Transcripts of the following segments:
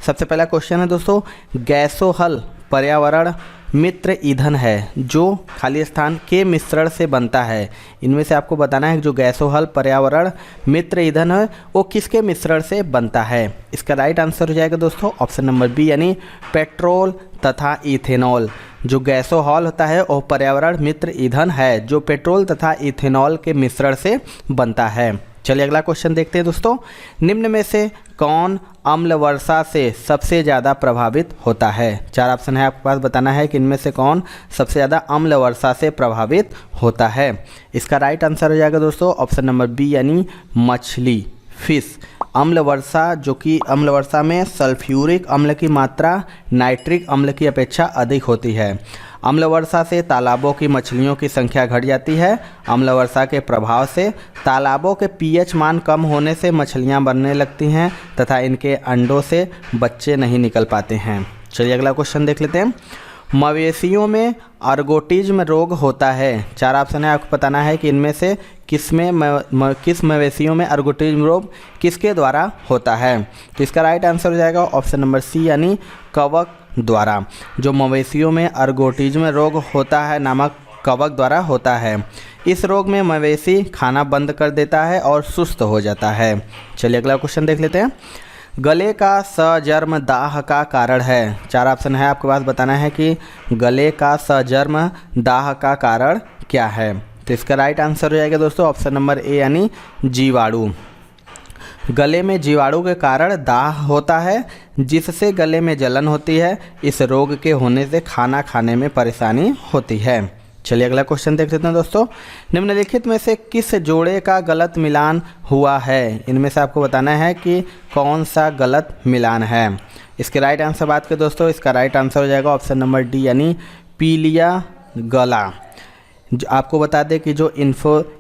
सबसे पहला क्वेश्चन है दोस्तों, गैसोहल पर्यावरण मित्र ईंधन है जो खाली स्थान के मिश्रण से बनता है। इनमें से आपको बताना है कि जो गैसोहल पर्यावरण मित्र ईंधन है वो किसके मिश्रण से बनता है। इसका राइट आंसर हो जाएगा दोस्तों ऑप्शन नंबर बी यानी पेट्रोल तथा इथेनॉल। जो गैसोहॉल होता है वो पर्यावरण मित्र ईंधन है जो पेट्रोल तथा इथेनॉल के मिश्रण से बनता है। चलिए अगला क्वेश्चन देखते हैं दोस्तों, निम्न में से कौन अम्ल वर्षा से सबसे ज़्यादा प्रभावित होता है। चार ऑप्शन है आपके पास, बताना है कि इनमें से कौन सबसे ज़्यादा अम्ल वर्षा से प्रभावित होता है। इसका राइट आंसर हो जाएगा दोस्तों ऑप्शन नंबर बी यानी मछली, फिश। अम्ल वर्षा जो कि अम्ल वर्षा में सल्फ्यूरिक अम्ल की मात्रा नाइट्रिक अम्ल की अपेक्षा अधिक होती है। अम्ल वर्षा से तालाबों की मछलियों की संख्या घट जाती है। अम्ल वर्षा के प्रभाव से तालाबों के पीएच मान कम होने से मछलियां मरने लगती हैं तथा इनके अंडों से बच्चे नहीं निकल पाते हैं। चलिए अगला क्वेश्चन देख लेते हैं, मवेशियों में अर्गोटिज्म रोग होता है। चार ऑप्शन है, आपको बताना है कि इनमें से किस मवेशियों में अर्गोटिज्म रोग किसके द्वारा होता है। तो इसका राइट आंसर हो जाएगा ऑप्शन नंबर सी यानी कवक द्वारा। जो मवेशियों में अर्गोटिज्म रोग होता है नामक कवक द्वारा होता है। इस रोग में मवेशी खाना बंद कर देता है और सुस्त हो जाता है। चलिए अगला क्वेश्चन देख लेते हैं, गले का सजर्म दाह का कारण है। चार ऑप्शन है आपके पास, बताना है कि गले का सजर्म दाह का कारण क्या है। तो इसका राइट आंसर हो जाएगा दोस्तों ऑप्शन नंबर ए यानी जीवाणु। गले में जीवाणु के कारण दाह होता है जिससे गले में जलन होती है। इस रोग के होने से खाना खाने में परेशानी होती है। चलिए अगला क्वेश्चन देख लेते हैं दोस्तों, निम्नलिखित में से किस जोड़े का गलत मिलान हुआ है। इनमें से आपको बताना है कि कौन सा गलत मिलान है। इसके राइट आंसर बात करें दोस्तों, इसका राइट आंसर हो जाएगा ऑप्शन नंबर डी यानी पीलिया गला। आपको बता दें कि जो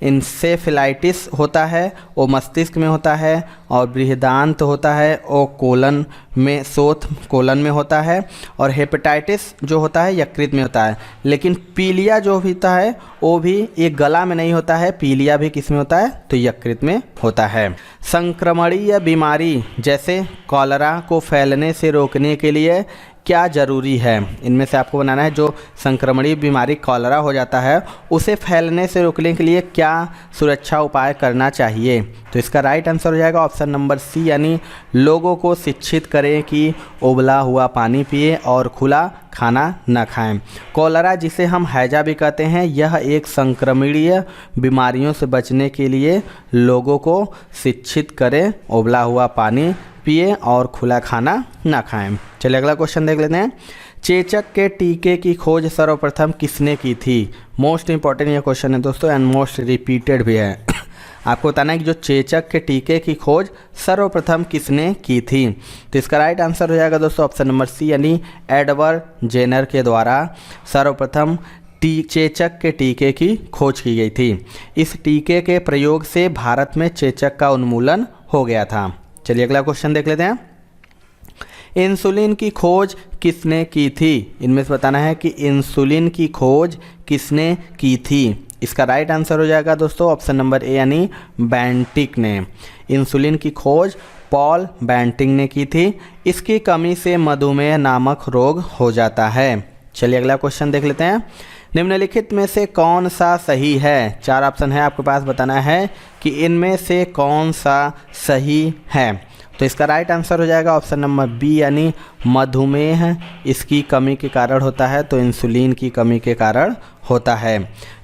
इंसेफेलाइटिस होता है वो मस्तिष्क में होता है और बृहदान्त होता है वो कोलन में शोथ कोलन में होता है और हेपेटाइटिस जो होता है यकृत में होता है। लेकिन पीलिया जो होता है वो भी एक गला में नहीं होता है, पीलिया भी किस में होता है तो यकृत में होता है। संक्रमणीय बीमारी जैसे कॉलरा को फैलने से रोकने के लिए क्या ज़रूरी है। इनमें से आपको बनाना है जो संक्रमणीय बीमारी कॉलरा हो जाता है उसे फैलने से रोकने के लिए क्या सुरक्षा उपाय करना चाहिए। तो इसका राइट आंसर हो जाएगा ऑप्शन नंबर सी यानी लोगों को शिक्षित करें कि उबला हुआ पानी पिए और खुला खाना न खाएं। कॉलरा जिसे हम हैजा भी कहते हैं यह एक संक्रमणीय बीमारियों से बचने के लिए लोगों को शिक्षित करें, उबला हुआ पानी पिए और खुला खाना ना खाएं। चलिए अगला क्वेश्चन देख लेते हैं, चेचक के टीके की खोज सर्वप्रथम किसने की थी। मोस्ट इंपॉर्टेंट ये क्वेश्चन है दोस्तों एंड मोस्ट रिपीटेड भी है। आपको बताना है कि जो चेचक के टीके की खोज सर्वप्रथम किसने की थी। तो इसका राइट आंसर हो जाएगा दोस्तों ऑप्शन नंबर सी यानी एडवर्ड जेनर के द्वारा सर्वप्रथम चेचक के टीके की खोज की गई थी। इस टीके के प्रयोग से भारत में चेचक का उन्मूलन हो गया था। चलिए अगला क्वेश्चन देख लेते हैं, इंसुलिन की खोज किसने की थी। इनमें से बताना है कि इंसुलिन की खोज किसने की थी। इसका राइट आंसर हो जाएगा दोस्तों ऑप्शन नंबर ए यानी बैंटिक ने। इंसुलिन की खोज पॉल बैंटिंग ने की थी। इसकी कमी से मधुमेह नामक रोग हो जाता है। चलिए अगला क्वेश्चन देख लेते हैं, निम्नलिखित में से कौन सा सही है। चार ऑप्शन है आपके पास, बताना है कि इनमें से कौन सा सही है। तो इसका राइट आंसर हो जाएगा ऑप्शन नंबर बी यानी मधुमेह इसकी कमी के कारण होता है तो इंसुलिन की कमी के कारण होता है।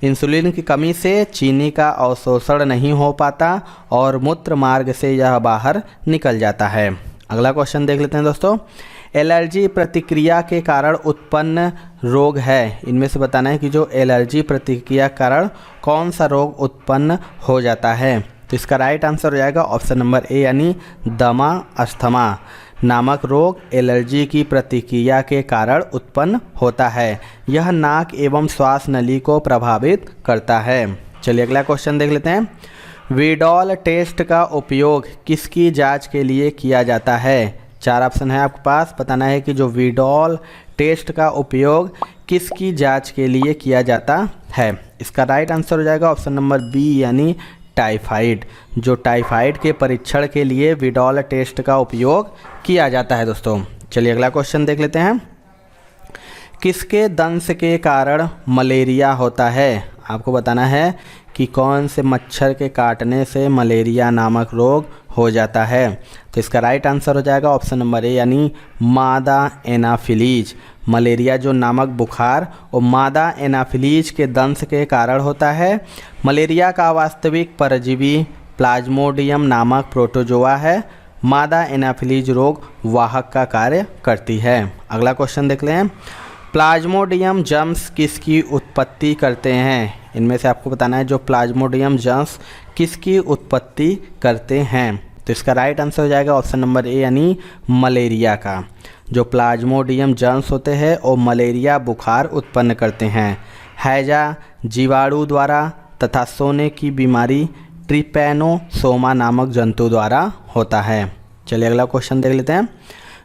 इंसुलिन की कमी से चीनी का अवशोषण नहीं हो पाता और मूत्र मार्ग से यह बाहर निकल जाता है। अगला क्वेश्चन देख लेते हैं दोस्तों, एलर्जी प्रतिक्रिया के कारण उत्पन्न रोग है। इनमें से बताना है कि जो एलर्जी प्रतिक्रिया के कारण कौन सा रोग उत्पन्न हो जाता है। तो इसका राइट आंसर हो जाएगा ऑप्शन नंबर ए यानी दमा अस्थमा नामक रोग एलर्जी की प्रतिक्रिया के कारण उत्पन्न होता है। यह नाक एवं श्वास नली को प्रभावित करता है। चलिए अगला क्वेश्चन देख लेते हैं, वीडॉल टेस्ट का उपयोग किसकी जांच के लिए किया जाता है। चार ऑप्शन है आपके पास, बताना है कि जो वीडॉल टेस्ट का उपयोग किसकी जांच के लिए किया जाता है। इसका राइट आंसर हो जाएगा ऑप्शन नंबर बी यानी टाइफाइड, जो टाइफाइड के परीक्षण के लिए विडॉल टेस्ट का उपयोग किया जाता है दोस्तों। चलिए अगला क्वेश्चन देख लेते हैं। किसके दंश के कारण मलेरिया होता है? आपको बताना है कि कौन से मच्छर के काटने से मलेरिया नामक रोग हो जाता है। तो इसका राइट आंसर हो जाएगा ऑप्शन नंबर ए यानी मादा एनाफिलीज। मलेरिया जो नामक बुखार वो मादा एनाफिलीज के दंश के कारण होता है। मलेरिया का वास्तविक परजीवी प्लाज्मोडियम नामक प्रोटोजोआ है। मादा एनाफिलीज रोग वाहक का कार्य करती है। अगला क्वेश्चन देख लें। प्लाज्मोडियम जर्म्स किसकी उत्पत्ति करते हैं? इनमें से आपको बताना है जो प्लाज्मोडियम जर्म्स किसकी उत्पत्ति करते हैं। तो इसका राइट आंसर हो जाएगा ऑप्शन नंबर ए यानी मलेरिया का। जो प्लाज्मोडियम जर्म्स होते हैं वो मलेरिया बुखार उत्पन्न करते हैं। हैजा जीवाणु द्वारा तथा सोने की बीमारी ट्रिपैनोसोमा नामक जंतु द्वारा होता है। चलिए अगला क्वेश्चन देख लेते हैं।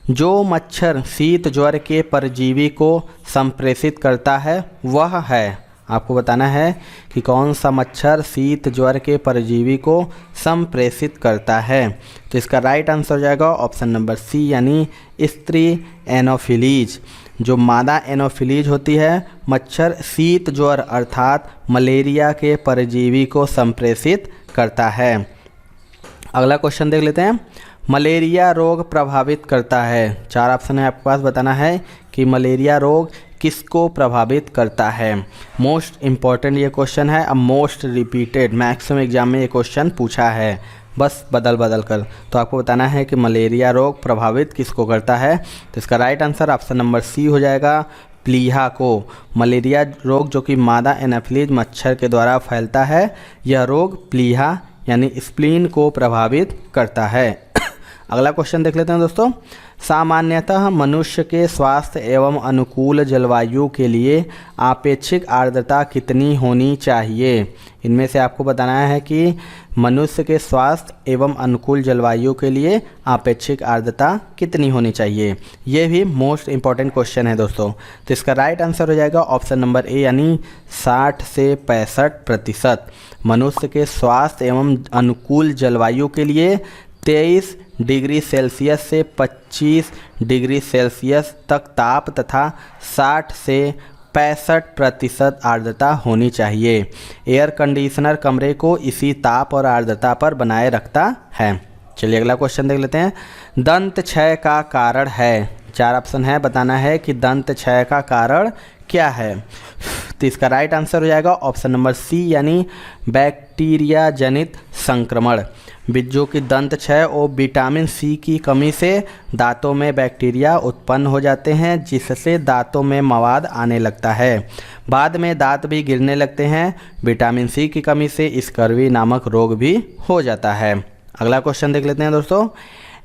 जो मच्छर शीत ज्वर के परजीवी को संप्रेषित करता है वह है, आपको बताना है कि कौन सा मच्छर शीत ज्वर के परजीवी को संप्रेषित करता है। तो इसका राइट आंसर हो जाएगा ऑप्शन नंबर सी यानी स्त्री एनोफिलीज। जो मादा एनोफिलीज होती है मच्छर शीत ज्वर अर्थात मलेरिया के परजीवी को संप्रेषित करता है। अगला क्वेश्चन देख लेते हैं। मलेरिया रोग प्रभावित करता है, चार ऑप्शन है आपके पास, बताना है कि मलेरिया रोग किसको प्रभावित करता है। मोस्ट इम्पॉर्टेंट ये क्वेश्चन है, अब मोस्ट रिपीटेड, मैक्सिमम एग्जाम में ये क्वेश्चन पूछा है बस बदल बदल कर। तो आपको बताना है कि मलेरिया रोग प्रभावित किसको करता है। तो इसका right answer option number C हो जाएगा, प्लीहा को। मलेरिया रोग जो कि मादा एनाफिलीज मच्छर के द्वारा फैलता है, यह रोग प्लीहा यानी स्प्लीन को प्रभावित करता है। अगला क्वेश्चन देख लेते हैं दोस्तों। सामान्यतः मनुष्य के स्वास्थ्य एवं अनुकूल जलवायु के लिए आपेक्षिक आर्द्रता कितनी होनी चाहिए? इनमें से आपको बताना है कि मनुष्य के स्वास्थ्य एवं अनुकूल जलवायु के लिए आपेक्षिक आर्द्रता कितनी होनी चाहिए। ये भी मोस्ट इम्पॉर्टेंट क्वेश्चन है दोस्तों। तो इसका राइट आंसर हो जाएगा ऑप्शन नंबर ए यानी 60 से 65%। मनुष्य के स्वास्थ्य एवं अनुकूल जलवायु के लिए 23 डिग्री सेल्सियस से 25 डिग्री सेल्सियस तक ताप तथा 60 से 65% आर्द्रता होनी चाहिए। एयर कंडीशनर कमरे को इसी ताप और आर्द्रता पर बनाए रखता है। चलिए अगला क्वेश्चन देख लेते हैं। दंत क्षय का कारण है, चार ऑप्शन है, बताना है कि दंत क्षय का कारण क्या है। तो इसका राइट आंसर हो जाएगा ऑप्शन नंबर सी यानी बैक्टीरिया जनित संक्रमण। जो कि दंत क्षय और विटामिन सी की कमी से दांतों में बैक्टीरिया उत्पन्न हो जाते हैं जिससे दांतों में मवाद आने लगता है। बाद में दांत भी गिरने लगते हैं। विटामिन सी की कमी से स्कर्वी नामक रोग भी हो जाता है। अगला क्वेश्चन देख लेते हैं दोस्तों।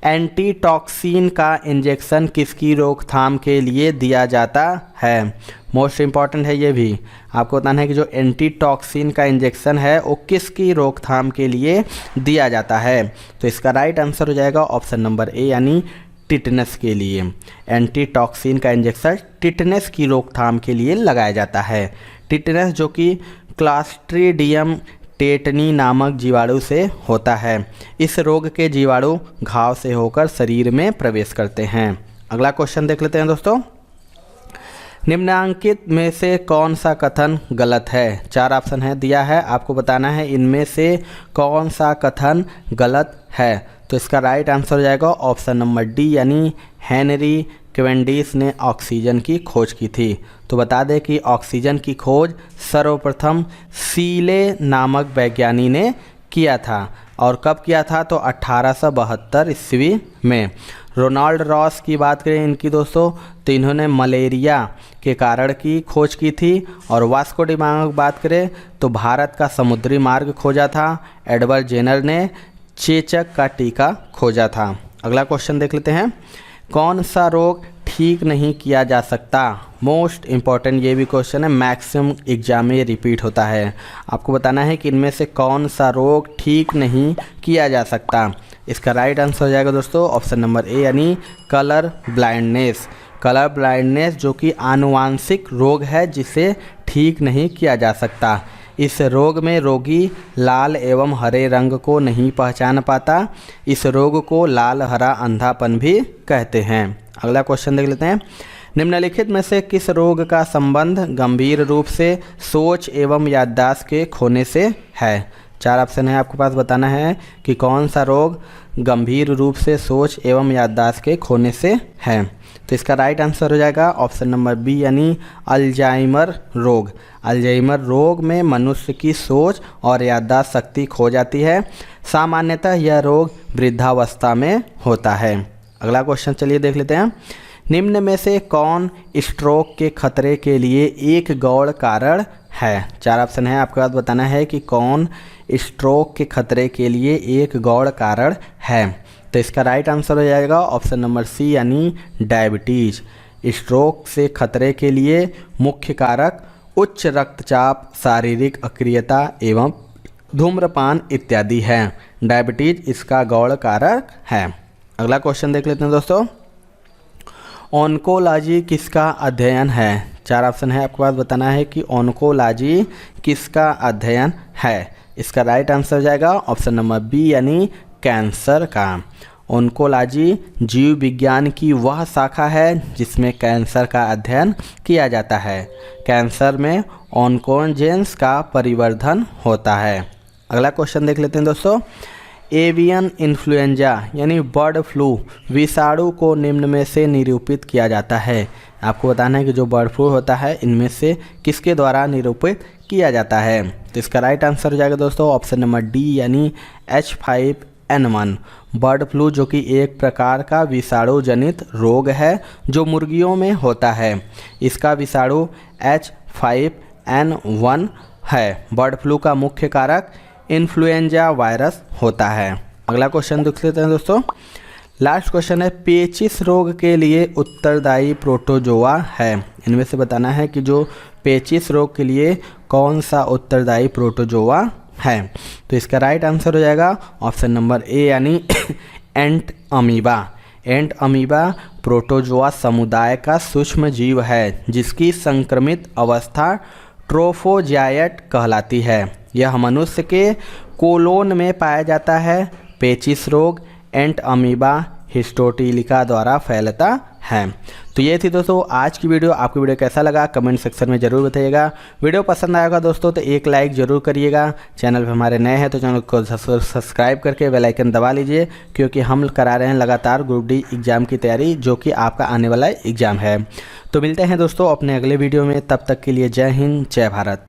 एंटीटॉक्सिन का इंजेक्शन किसकी रोकथाम के लिए दिया जाता है? मोस्ट इम्पॉर्टेंट है ये भी, आपको बताना है कि जो एंटीटॉक्सिन का इंजेक्शन है वो किसकी रोकथाम के लिए दिया जाता है। तो इसका राइट आंसर हो जाएगा ऑप्शन नंबर ए यानी टिटनस के लिए। एंटीटॉक्सिन का इंजेक्शन टिटनस की रोकथाम के लिए लगाया जाता है। टिटनस जो कि क्लॉस्ट्रीडियम टेटनी नामक जीवाणु से होता है। इस रोग के जीवाणु घाव से होकर शरीर में प्रवेश करते हैं। अगला क्वेश्चन देख लेते हैं दोस्तों। निम्नांकित में से कौन सा कथन गलत है? चार ऑप्शन है दिया है, आपको बताना है इनमें से कौन सा कथन गलत है। तो इसका राइट आंसर हो जाएगा ऑप्शन नंबर डी यानी हेनरी कैवेंडिश ने ऑक्सीजन की खोज की थी। तो बता दें कि ऑक्सीजन की खोज सर्वप्रथम सीले नामक वैज्ञानिक ने किया था। और कब किया था? तो 1872 ईस्वी में। रोनाल्ड रॉस की बात करें इनकी दोस्तों, तो इन्होंने मलेरिया के कारण की खोज की थी। और वास्को डी गामा की बात करें तो भारत का समुद्री मार्ग खोजा था। एडवर्ड जेनर ने चेचक का टीका खोजा था। अगला क्वेश्चन देख लेते हैं। कौन सा रोग ठीक नहीं किया जा सकता? मोस्ट इम्पॉर्टेंट ये भी क्वेश्चन है, मैक्सिमम एग्जाम में ये रिपीट होता है। आपको बताना है कि इनमें से कौन सा रोग ठीक नहीं किया जा सकता। इसका राइट आंसर हो जाएगा दोस्तों ऑप्शन नंबर ए यानी कलर ब्लाइंडनेस। कलर ब्लाइंडनेस जो कि आनुवांशिक रोग है जिसे ठीक नहीं किया जा सकता। इस रोग में रोगी लाल एवं हरे रंग को नहीं पहचान पाता। इस रोग को लाल हरा अंधापन भी कहते हैं। अगला क्वेश्चन देख लेते हैं। निम्नलिखित में से किस रोग का संबंध गंभीर रूप से सोच एवं याददाश्त के खोने से है? 4 ऑप्शन है आपके पास, बताना है कि कौन सा रोग गंभीर रूप से सोच एवं याददाश्त के खोने से है। तो इसका राइट आंसर हो जाएगा ऑप्शन नंबर बी यानी अल्जाइमर रोग। अल्जाइमर रोग में मनुष्य की सोच और याददाश्त शक्ति खो जाती है। सामान्यतः यह रोग वृद्धावस्था में होता है। अगला क्वेश्चन चलिए देख लेते हैं। निम्न में से कौन स्ट्रोक के खतरे के लिए एक गौण कारण है? 4 ऑप्शन है आपके पास, बताना है कि कौन स्ट्रोक के खतरे के लिए एक गौण कारण है। तो इसका राइट आंसर हो जाएगा ऑप्शन नंबर सी यानी डायबिटीज। स्ट्रोक से खतरे के लिए मुख्य कारक उच्च रक्तचाप, शारीरिक अक्रियता एवं धूम्रपान इत्यादि है। डायबिटीज इसका गौण कारक है। अगला क्वेश्चन देख लेते हैं दोस्तों। ऑन्कोलॉजी किसका अध्ययन है? 4 ऑप्शन है आपके पास, बताना है कि ऑन्कोलॉजी किसका अध्ययन है। इसका राइट आंसर हो जाएगा ऑप्शन नंबर बी यानी कैंसर का। ऑन्कोलॉजी जीव विज्ञान की वह शाखा है जिसमें कैंसर का अध्ययन किया जाता है। कैंसर में ऑन्कोजेंस का परिवर्धन होता है। अगला क्वेश्चन देख लेते हैं दोस्तों। एवियन इन्फ्लुएंजा यानी बर्ड फ्लू विषाणु को निम्न में से निरूपित किया जाता है। आपको बताना है कि जो बर्ड फ्लू होता है इनमें से किसके द्वारा निरूपित किया जाता है। तो इसका राइट आंसर हो जाएगा दोस्तों ऑप्शन नंबर डी यानी H5N1। बर्ड फ्लू जो कि एक प्रकार का विषाणु जनित रोग है जो मुर्गियों में होता है। इसका विषाणु H5N1 है। बर्ड फ्लू का मुख्य कारक इन्फ्लुएंजा वायरस होता है। अगला क्वेश्चन देख लेते हैं दोस्तों। लास्ट क्वेश्चन है, पेचिश रोग के लिए उत्तरदायी प्रोटोजोआ है। इनमें से बताना है कि जो पेचिश रोग के लिए कौन सा उत्तरदायी प्रोटोजोआ है। तो इसका राइट आंसर हो जाएगा ऑप्शन नंबर ए यानी एंट अमीबा। एंट अमीबा प्रोटोजोआ समुदाय का सूक्ष्म जीव है जिसकी संक्रमित अवस्था ट्रोफोजाइट कहलाती है। यह मनुष्य के कोलोन में पाया जाता है। पेचिश रोग एंट अमीबा हिस्टोटिलिका द्वारा फैलता है। तो ये थी दोस्तों आज की वीडियो। आपको वीडियो कैसा लगा कमेंट सेक्शन में ज़रूर बताइएगा। वीडियो पसंद आएगा दोस्तों तो एक लाइक ज़रूर करिएगा। चैनल पर हमारे नए हैं तो चैनल को सब्सक्राइब करके बेल आइकन दबा लीजिए, क्योंकि हम करा रहे हैं लगातार ग्रुप डी एग्ज़ाम की तैयारी जो कि आपका आने वाला एग्ज़ाम है। तो मिलते हैं दोस्तों अपने अगले वीडियो में, तब तक के लिए जय हिंद जय भारत।